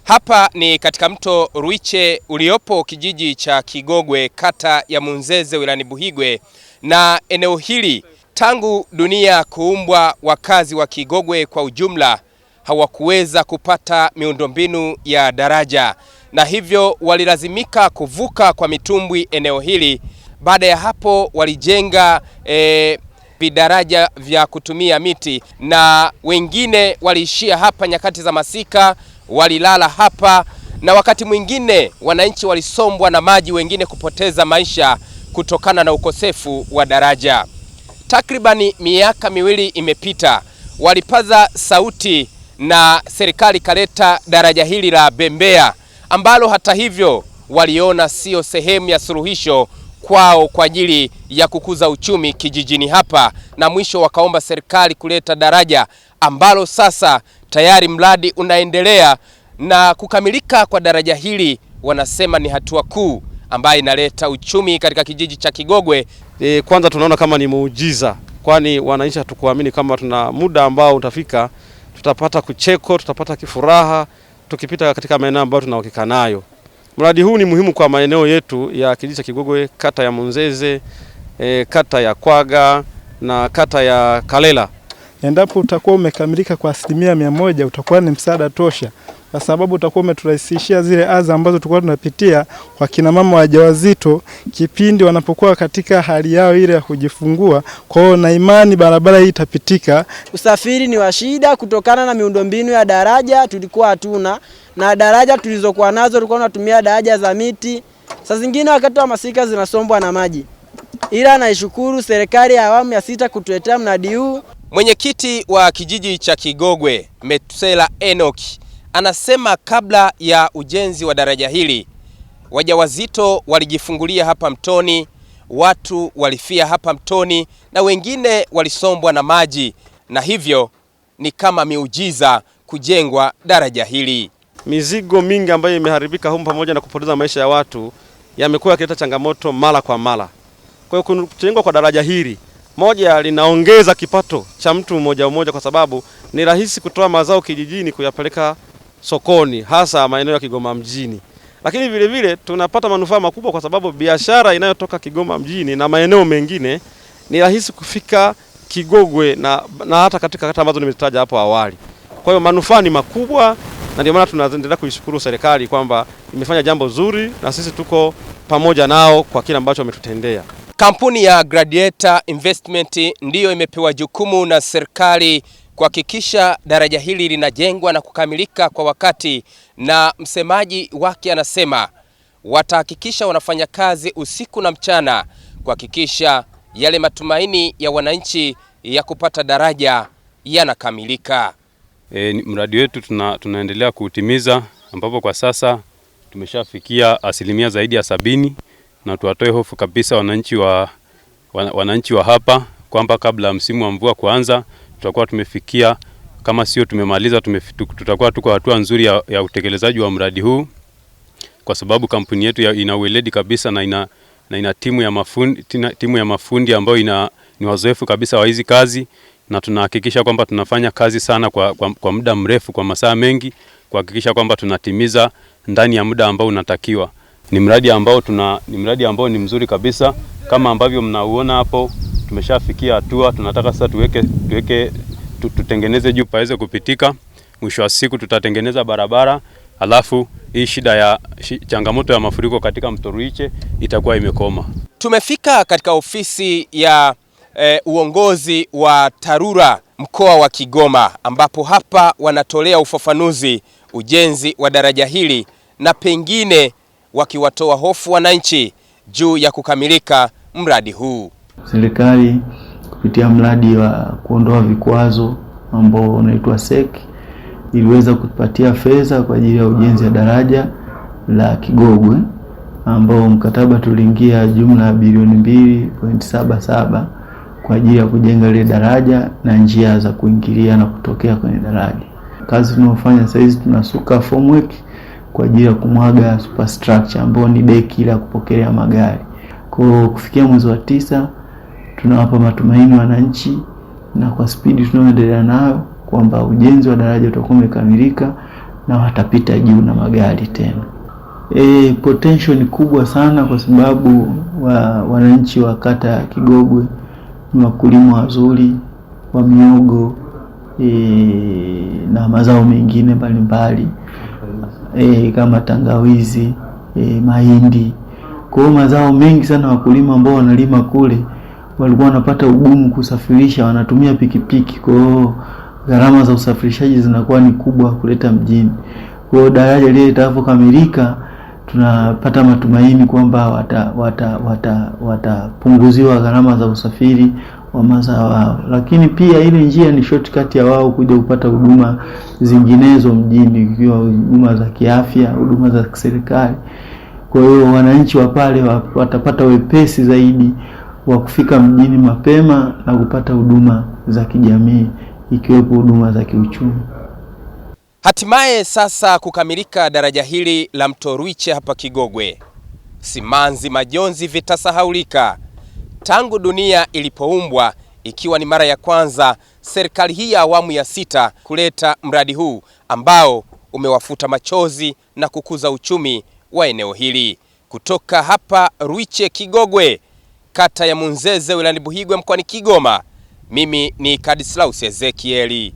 Hapa ni katika mto Ruiche uliopo kijiji cha Kigogwe, kata ya Munzeze, wilayani Buhigwe, na eneo hili tangu dunia kuumbwa, wakazi wa Kigogwe kwa ujumla hawakuweza kupata miundombinu ya daraja, na hivyo walilazimika kuvuka kwa mitumbwi eneo hili. Baada ya hapo walijenga vidaraja vya kutumia miti, na wengine waliishia hapa nyakati za masika, walilala hapa, na wakati mwingine wananchi walisombwa na maji, wengine kupoteza maisha kutokana na ukosefu wa daraja. Takribani miaka miwili imepita, walipaza sauti na serikali kaleta daraja hili la Bembea, ambalo hata hivyo waliona sio sehemu ya suluhisho kwao kwa ajili ya kukuza uchumi kijijini hapa, na mwisho wakaomba serikali kuleta daraja ambalo sasa tayari mradi unaendelea, na kukamilika kwa daraja hili wanasema ni hatua kuu ambayo inaleta uchumi katika kijiji cha Kigogwe. Kwanza tunaona kama ni muujiza, kwani wananchi hatukuamini kama tuna muda ambao utafika tutapata kucheko, tutapata kifuraha tukipita katika maeneo ambayo tunahakika nayo. Mradi huu ni muhimu kwa maeneo yetu ya kijiji cha Kigogwe, kata ya Munzeze, kata ya Kwaga na kata ya Kalela. Endapo utakuwa umekamilika kwa 100%, utakuwa ni msaada tosha, kwa sababu utakuwa umeturahisishia zile adha ambazo tulikuwa tunapitia kwa kina mama wajawazito kipindi wanapokuwa katika hali yao ile ya kujifungua. Kwa hiyo na imani barabara hii itapitika. Usafiri ni wa shida kutokana na miundombinu ya daraja tulikuwa hatuna, na daraja tulizokuwa nazo tulikuwa tunatumia daraja za miti. Saa zingine wakati wa masika zinasombwa na maji. Ila naishukuru serikali ya awamu ya 6 kutuletea mradi huu. Mwenyekiti wa kijiji cha Kigogwe, Metusela Enoch, anasema kabla ya ujenzi wa daraja hili wajawazito walijifungulia hapa mtoni, watu walifia hapa mtoni, na wengine walisombwa na maji, na hivyo ni kama miujiza kujengwa daraja hili. Mizigo mingi ambayo imeharibika humu pamoja na kupoteza maisha ya watu yamekuwa yakileta changamoto mara kwa mara. Kwa hiyo kujengwa kwa daraja hili, moja, linaongeza kipato cha mtu mmoja kwa sababu ni rahisi kutoa mazao kijijini kuyapeleka sokoni, hasa maeneo ya Kigoma mjini. Lakini vile vile tunapata manufaa makubwa kwa sababu biashara inayotoka Kigoma mjini na maeneo mengine ni rahisi kufika Kigogwe na hata katika kata ambazo nimetaja hapo awali. Kwa hiyo manufaa ni makubwa, na ndio maana tunaendelea kuishukuru serikali kwamba imefanya jambo zuri, na sisi tuko pamoja nao kwa kile ambacho wametutendea. Kampuni ya Gladiator Investment ndiyo imepewa jukumu na serikali kuhakikisha daraja hili linajengwa na kukamilika kwa wakati, na msemaji wake anasema watahakikisha wanafanya kazi usiku na mchana kuhakikisha yale matumaini ya wananchi ya kupata daraja yanakamilika. Mradi wetu tunaendelea kuutimiza, ambapo kwa sasa tumeshafikia asilimia zaidi ya 70, na tuwatoe hofu kabisa wananchi wa hapa kwamba kabla msimu wa mvua kuanza tutakuwa tumefikia, kama sio tumemaliza, tutakuwa tuko hatua nzuri ya utekelezaji wa mradi huu, kwa sababu kampuni yetu ina ueledi kabisa na ina timu ya mafundi ambayo ni wazoefu kabisa wa hizi kazi, na tunahakikisha kwamba tunafanya kazi sana kwa muda mrefu, kwa masaa mengi, kuhakikisha kwamba tunatimiza ndani ya muda ambao unatakiwa. Ni mradi ambao ni mzuri kabisa, kama ambavyo mnauona hapo. Tumeshafikia hatua, tunataka sasa tutengeneze juu paweze kupitika. Mwisho wa siku tutatengeneza barabara, alafu hii changamoto ya mafuriko katika mto Ruiche itakuwa imekoma. Tumefika katika ofisi ya uongozi wa TARURA mkoa wa Kigoma, ambapo hapa wanatolea ufafanuzi ujenzi wa daraja hili, na pengine wakiwatoa hofu wananchi juu ya kukamilika mradi huu. Serikali kupitia mradi wa kuondoa vikwazo ambao unaitwa SEC iliweza kutupatia fedha kwa ajili ya ujenzi wa daraja la Kigogwe, ambao mkataba tuliingia jumla bilioni 2.77 kwa ajili ya kujenga ile daraja na njia za kuingilia na kutokea kwenye daraja. Kazi tunayofanya sasa hizi, tunasuka formwork kwa ajili ya kumwaga superstructure ambao ni deki la kupokelea magari. Kwa kufikia mwezi wa 9 tunawapa matumaini wananchi, na kwa spidi tunayoendelea nayo kwamba ujenzi wa daraja utakuwa umekamilika na watapita juu na magari tena. Potential ni kubwa sana kwa sababu wananchi wa kata ya Kigogwe ni wakulima wazuri wa mihogo na mazao mengine mbalimbali kama tangawizi, mahindi. Kwa hiyo mazao mengi sana wakulima ambao wanalima kule walikuwa wanapata ugumu kusafirisha, wanatumia pikipiki. Kwa hiyo gharama za usafirishaji zinakuwa ni kubwa kuleta mjini. Kwa hiyo daraja lile litakapokamilika, tunapata matumaini kwamba watapunguziwa gharama za usafiri wa mazao wao. Lakini pia ile njia ni shortcut ya wao kuja kupata huduma zinginezo mjini, ikiwa huduma za kiafya, huduma za serikali. Kwa hiyo wananchi wa pale watapata wepesi zaidi wa kufika mjini mapema na kupata huduma za kijamii, ikiwepo huduma za kiuchumi. Hatimaye sasa kukamilika daraja hili la mto Rwiche hapa Kigogwe, simanzi majonzi vitasahaulika. Tangu dunia ilipoumbwa, ikiwa ni mara ya kwanza serikali hii ya awamu ya 6 kuleta mradi huu ambao umewafuta machozi na kukuza uchumi wa eneo hili. Kutoka hapa Rwiche Kigogwe, kata ya Munzeze wilayani Buhigwe mkoani Kigoma, mimi ni Kadislaus Ezekieli.